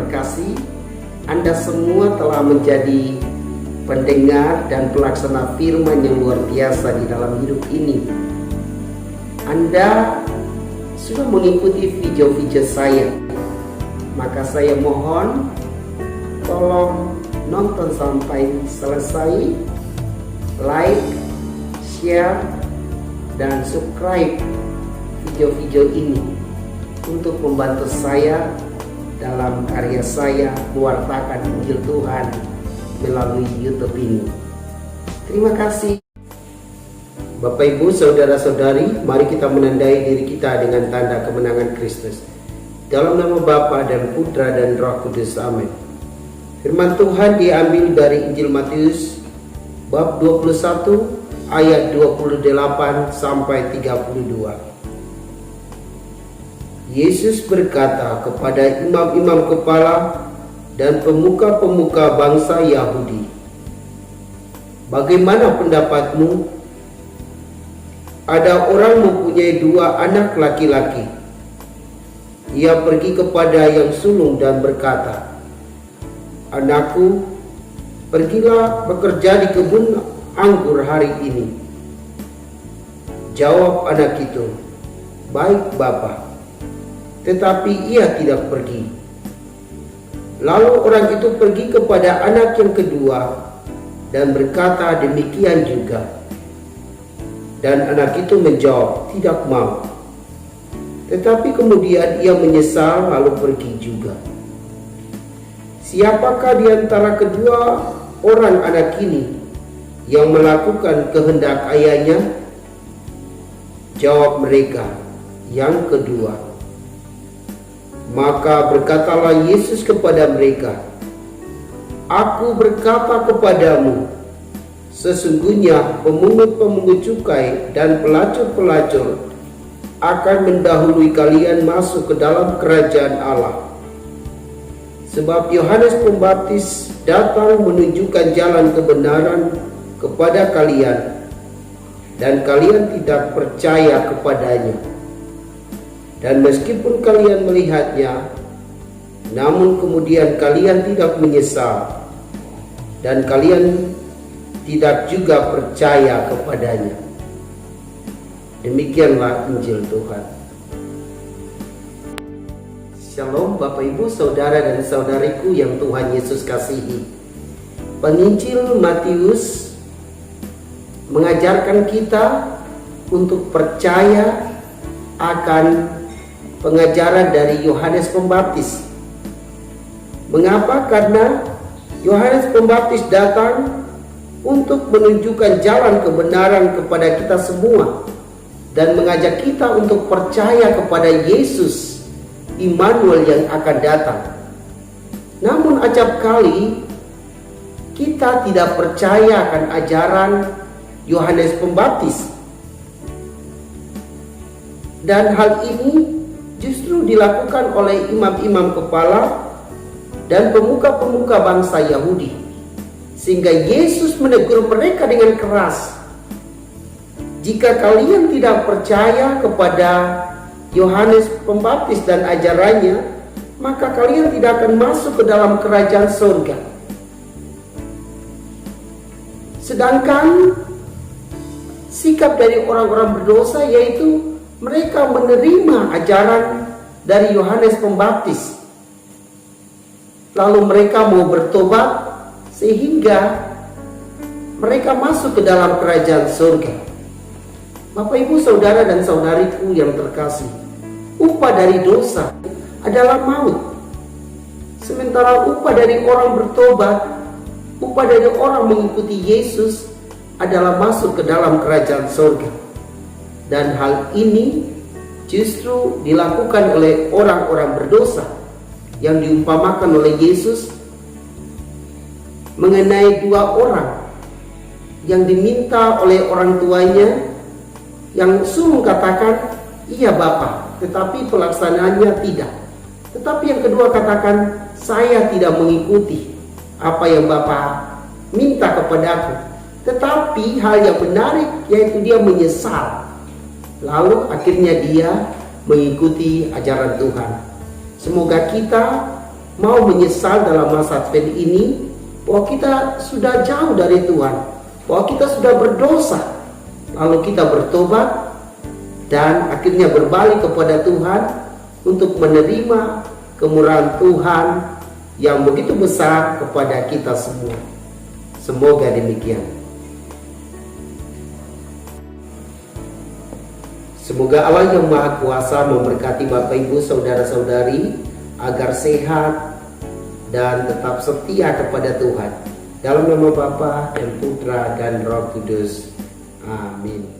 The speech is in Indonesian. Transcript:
terkasih, Anda semua telah menjadi pendengar dan pelaksana firman yang luar biasa di dalam hidup ini. Anda sudah mengikuti video-video saya, maka saya mohon tolong nonton sampai selesai, like, share, dan subscribe video-video ini untuk membantu saya dalam karya saya mewartakan Injil Tuhan melalui YouTube ini. Terima kasih. Bapak, Ibu, saudara-saudari, mari kita menandai diri kita dengan tanda kemenangan Kristus. Dalam nama Bapa dan Putra dan Roh Kudus, amin. Firman Tuhan diambil dari Injil Matius bab 21 ayat 28 sampai 32. Yesus berkata kepada imam-imam kepala dan pemuka-pemuka bangsa Yahudi, "Bagaimana pendapatmu? Ada orang mempunyai 2 anak laki-laki. Ia pergi kepada yang sulung dan berkata, 'Anakku, pergilah bekerja di kebun anggur hari ini.' Jawab anak itu, 'Baik, Bapa.' Tetapi ia tidak pergi. Lalu orang itu pergi kepada anak yang kedua dan berkata demikian juga. Dan anak itu menjawab, 'Tidak mau.' Tetapi kemudian ia menyesal lalu pergi juga. Siapakah di antara kedua orang anak ini yang melakukan kehendak ayahnya?" Jawab mereka, "Yang kedua." Maka berkatalah Yesus kepada mereka, "Aku berkata kepadamu, sesungguhnya pemungut-pemungut cukai dan pelacur-pelacur akan mendahului kalian masuk ke dalam kerajaan Allah. Sebab Yohanes Pembaptis datang menunjukkan jalan kebenaran kepada kalian, dan kalian tidak percaya kepadanya. Dan meskipun kalian melihatnya, namun kemudian kalian tidak menyesal, dan kalian tidak juga percaya kepadanya." Demikianlah Injil Tuhan. Shalom Bapak, Ibu, saudara dan saudariku yang Tuhan Yesus kasihi. Penginjil Matius mengajarkan kita untuk percaya akan pengajaran dari Yohanes Pembaptis. Mengapa? Karena Yohanes Pembaptis datang untuk menunjukkan jalan kebenaran kepada kita semua dan mengajak kita untuk percaya kepada Yesus Immanuel yang akan datang. Namun acap kali kita tidak percaya akan ajaran Yohanes Pembaptis. Dan hal ini justru dilakukan oleh imam-imam kepala dan pemuka-pemuka bangsa Yahudi, sehingga Yesus menegur mereka dengan keras. "Jika kalian tidak percaya kepada Yohanes Pembaptis dan ajarannya, maka kalian tidak akan masuk ke dalam kerajaan surga." Sedangkan sikap dari orang-orang berdosa yaitu mereka menerima ajaran dari Yohanes Pembaptis, lalu mereka mau bertobat sehingga mereka masuk ke dalam kerajaan surga. Bapak, Ibu, saudara dan saudariku yang terkasih, upah dari dosa adalah maut. Sementara upah dari orang bertobat, upah dari orang mengikuti Yesus adalah masuk ke dalam kerajaan surga. Dan hal ini justru dilakukan oleh orang-orang berdosa yang diumpamakan oleh Yesus mengenai 2 orang yang diminta oleh orang tuanya, yang sulung katakan, "Iya Bapa," tetapi pelaksanaannya tidak. Tetapi yang kedua katakan, "Saya tidak mengikuti apa yang Bapa minta kepadaku." Tetapi hal yang menarik yaitu dia menyesal. Lalu akhirnya dia mengikuti ajaran Tuhan. Semoga kita mau menyesal dalam masa Advent ini bahwa kita sudah jauh dari Tuhan, bahwa kita sudah berdosa, lalu kita bertobat dan akhirnya berbalik kepada Tuhan untuk menerima kemurahan Tuhan yang begitu besar kepada kita semua. Semoga demikian. Semoga Allah yang Maha Kuasa memberkati Bapak Ibu saudara-saudari agar sehat dan tetap setia kepada Tuhan. Dalam nama Bapa dan Putra dan Roh Kudus. Amin.